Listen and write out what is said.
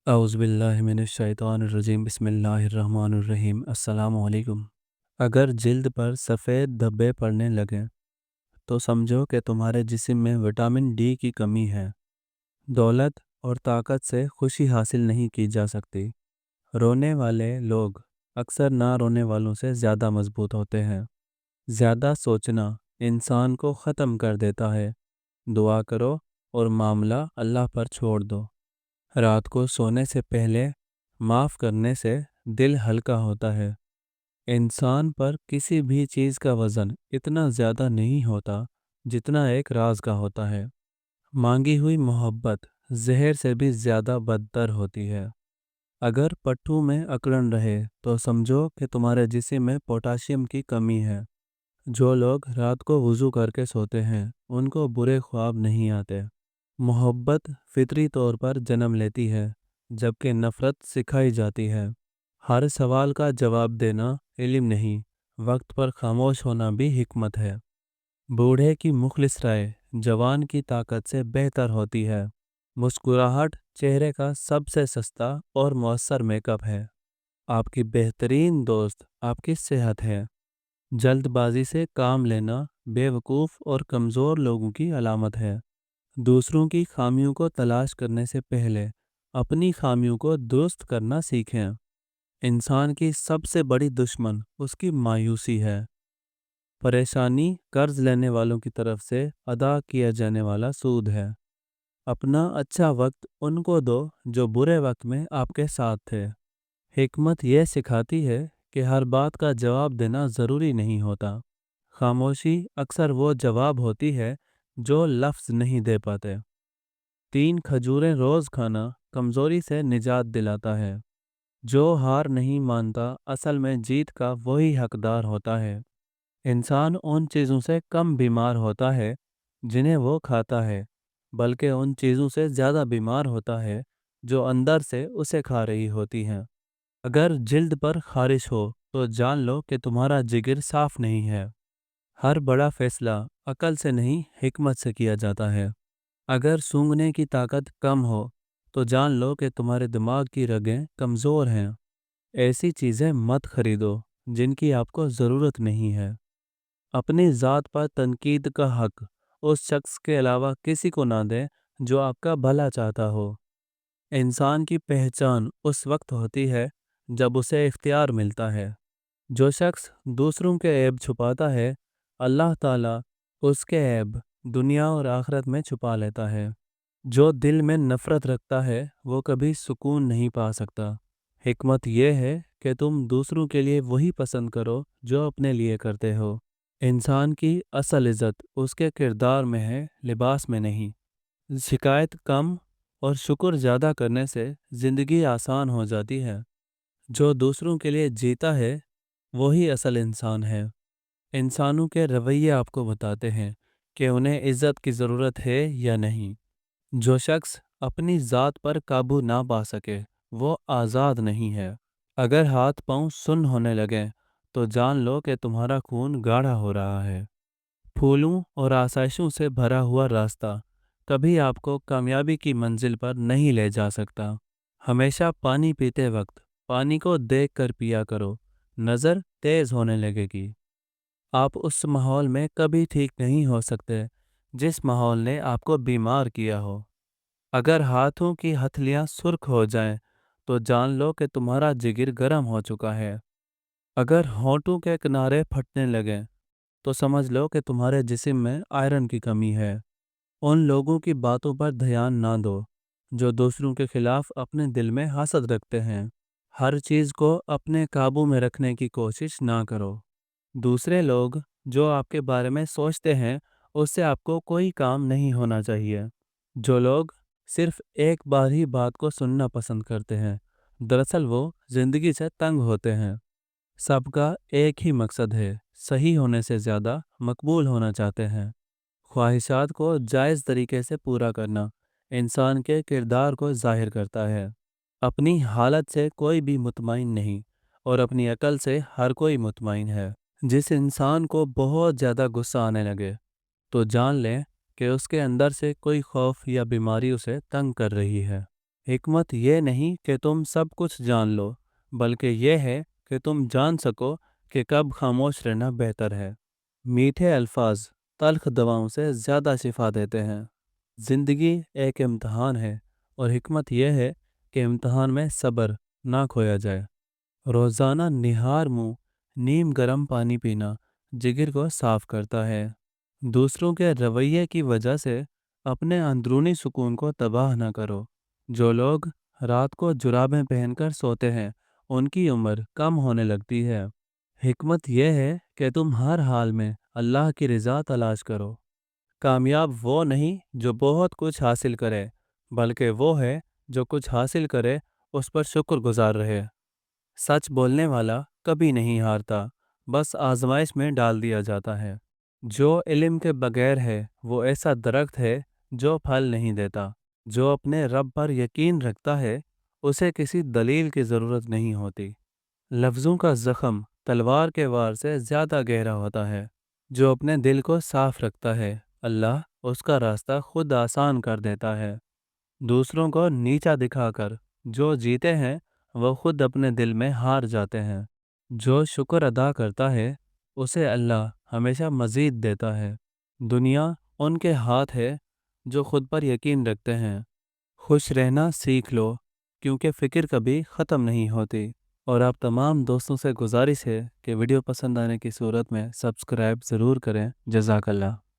औज़ुबिल्लाहिमिनश्शैतानिर्रजीम बिस्मिल्लाहिर्रहमानिर्रहीम अस्सलामु अलैकुम। अगर जिल्द पर सफ़ेद धब्बे पड़ने लगें तो समझो कि तुम्हारे जिस्म में विटामिन डी की कमी है। दौलत और ताकत से खुशी हासिल नहीं की जा सकती। रोने वाले लोग अक्सर ना रोने वालों से ज़्यादा मजबूत होते हैं। ज़्यादा सोचना इंसान को ख़त्म कर देता है। दुआ करो और मामला अल्लाह पर छोड़ दो। रात को सोने से पहले माफ़ करने से दिल हल्का होता है। इंसान पर किसी भी चीज़ का वज़न इतना ज़्यादा नहीं होता जितना एक राज का होता है। मांगी हुई मोहब्बत जहर से भी ज़्यादा बदतर होती है। अगर पट्टू में अकड़न रहे तो समझो कि तुम्हारे जिस्म में पोटाशियम की कमी है। जो लोग रात को वज़ू करके सोते हैं उनको बुरे ख्वाब नहीं आते। मोहब्बत फितरी तौर पर जन्म लेती है जबकि नफ़रत सिखाई जाती है। हर सवाल का जवाब देना इल्म नहीं, वक्त पर खामोश होना भी हिकमत है। बूढ़े की मुखलिस राय जवान की ताकत से बेहतर होती है। मुस्कुराहट चेहरे का सबसे सस्ता और मौसर मेकअप है। आपकी बेहतरीन दोस्त आपकी सेहत है। जल्दबाजी से काम लेना बेवकूफ़ और कमज़ोर लोगों की अलामत है। दूसरों की खामियों को तलाश करने से पहले अपनी खामियों को दुरुस्त करना सीखें। इंसान की सबसे बड़ी दुश्मन उसकी मायूसी है। परेशानी कर्ज लेने वालों की तरफ से अदा किया जाने वाला सूद है। अपना अच्छा वक्त उनको दो जो बुरे वक्त में आपके साथ थे। हिकमत यह सिखाती है कि हर बात का जवाब देना ज़रूरी नहीं होता। खामोशी अक्सर वो जवाब होती है जो लफ्ज़ नहीं दे पाते। 3 खजूरें रोज़ खाना कमज़ोरी से निजात दिलाता है। जो हार नहीं मानता असल में जीत का वही हकदार होता है। इंसान उन चीज़ों से कम बीमार होता है जिन्हें वो खाता है, बल्कि उन चीज़ों से ज़्यादा बीमार होता है जो अंदर से उसे खा रही होती हैं। अगर जिल्द पर खारिश हो तो जान लो कि तुम्हारा जिगर साफ नहीं है। हर बड़ा फैसला अकल से नहीं हिकमत से किया जाता है। अगर सूंघने की ताकत कम हो तो जान लो कि तुम्हारे दिमाग की रगें कमज़ोर हैं। ऐसी चीज़ें मत खरीदो जिनकी आपको ज़रूरत नहीं है। अपनी ज़ात पर तनकीद का हक उस शख्स के अलावा किसी को ना दें जो आपका भला चाहता हो। इंसान की पहचान उस वक्त होती है जब उसे इख्तियार मिलता है। जो शख्स दूसरों के ऐब छुपाता है अल्लाह ताला उसके ऐब दुनिया और आखिरत में छुपा लेता है। जो दिल में नफ़रत रखता है वो कभी सुकून नहीं पा सकता। हिकमत यह है कि तुम दूसरों के लिए वही पसंद करो जो अपने लिए करते हो। इंसान की असल इज़्ज़त उसके किरदार में है, लिबास में नहीं। शिकायत कम और शुक्र ज़्यादा करने से ज़िंदगी आसान हो जाती है। जो दूसरों के लिए जीता है वही असल इंसान है। इंसानों के रवैये आपको बताते हैं कि उन्हें इज़्ज़त की ज़रूरत है या नहीं। जो शख्स अपनी ज़ात पर काबू ना पा सके वो आज़ाद नहीं है। अगर हाथ पांव सुन्न होने लगे तो जान लो कि तुम्हारा खून गाढ़ा हो रहा है। फूलों और आसाइशों से भरा हुआ रास्ता कभी आपको कामयाबी की मंजिल पर नहीं ले जा सकता। हमेशा पानी पीते वक्त पानी को देख कर पिया करो, नज़र तेज़ होने लगेगी। आप उस माहौल में कभी ठीक नहीं हो सकते जिस माहौल ने आपको बीमार किया हो। अगर हाथों की हथलियां सुर्ख हो जाएं, तो जान लो कि तुम्हारा जिगर गर्म हो चुका है। अगर होंठों के किनारे फटने लगें, तो समझ लो कि तुम्हारे जिस्म में आयरन की कमी है। उन लोगों की बातों पर ध्यान ना दो, जो दूसरों के खिलाफ अपने दिल में हसद रखते हैं। हर चीज़ को अपने काबू में रखने की कोशिश ना करो। दूसरे लोग जो आपके बारे में सोचते हैं उससे आपको कोई काम नहीं होना चाहिए। जो लोग सिर्फ एक बार ही बात को सुनना पसंद करते हैं दरअसल वो जिंदगी से तंग होते हैं। सबका एक ही मकसद है, सही होने से ज़्यादा मकबूल होना चाहते हैं। ख्वाहिशात को जायज़ तरीके से पूरा करना इंसान के किरदार को जाहिर करता है। अपनी हालत से कोई भी मुतमईन नहीं और अपनी अकल से हर कोई मुतमईन है। जिस इंसान को बहुत ज़्यादा गुस्सा आने लगे तो जान लें कि उसके अंदर से कोई खौफ या बीमारी उसे तंग कर रही है। حکمت یہ نہیں کہ تم سب کچھ جان لو، بلکہ یہ ہے کہ تم جان سکو کہ کب خاموش رہنا بہتر ہے۔ میٹھے الفاظ تلخ دواؤں سے زیادہ شفا دیتے ہیں۔ زندگی ایک امتحان ہے، اور حکمت یہ ہے کہ امتحان میں صبر نہ کھویا جائے۔ روزانہ نہار منہ نیم گرم پانی پینا جگر کو صاف کرتا ہے۔ دوسروں کے رویے کی وجہ سے اپنے اندرونی سکون کو تباہ نہ کرو۔ جو لوگ رات کو جرابیں پہن کر سوتے ہیں ان کی عمر کم ہونے لگتی ہے۔ حکمت یہ ہے کہ تم ہر حال میں اللہ کی رضا تلاش کرو۔ کامیاب وہ نہیں جو بہت کچھ حاصل کرے، بلکہ وہ ہے جو کچھ حاصل کرے اس پر شکر گزار رہے۔ سچ بولنے والا کبھی نہیں ہارتا، بس آزمائش میں ڈال دیا جاتا ہے۔ جو علم کے بغیر ہے وہ ایسا درخت ہے جو پھل نہیں دیتا۔ جو اپنے رب پر یقین رکھتا ہے اسے کسی دلیل کی ضرورت نہیں ہوتی۔ لفظوں کا زخم تلوار کے وار سے زیادہ گہرا ہوتا ہے۔ جو اپنے دل کو صاف رکھتا ہے اللہ اس کا راستہ خود آسان کر دیتا ہے۔ دوسروں کو نیچا دکھا کر جو جیتے ہیں وہ خود اپنے دل میں ہار جاتے ہیں۔ جو شکر ادا کرتا ہے اسے اللہ ہمیشہ مزید دیتا ہے۔ دنیا ان کے ہاتھ ہے جو خود پر یقین رکھتے ہیں۔ خوش رہنا سیکھ لو، کیونکہ فکر کبھی ختم نہیں ہوتی۔ اور آپ تمام دوستوں سے گزارش ہے کہ ویڈیو پسند آنے کی صورت میں سبسکرائب ضرور کریں۔ جزاک اللہ۔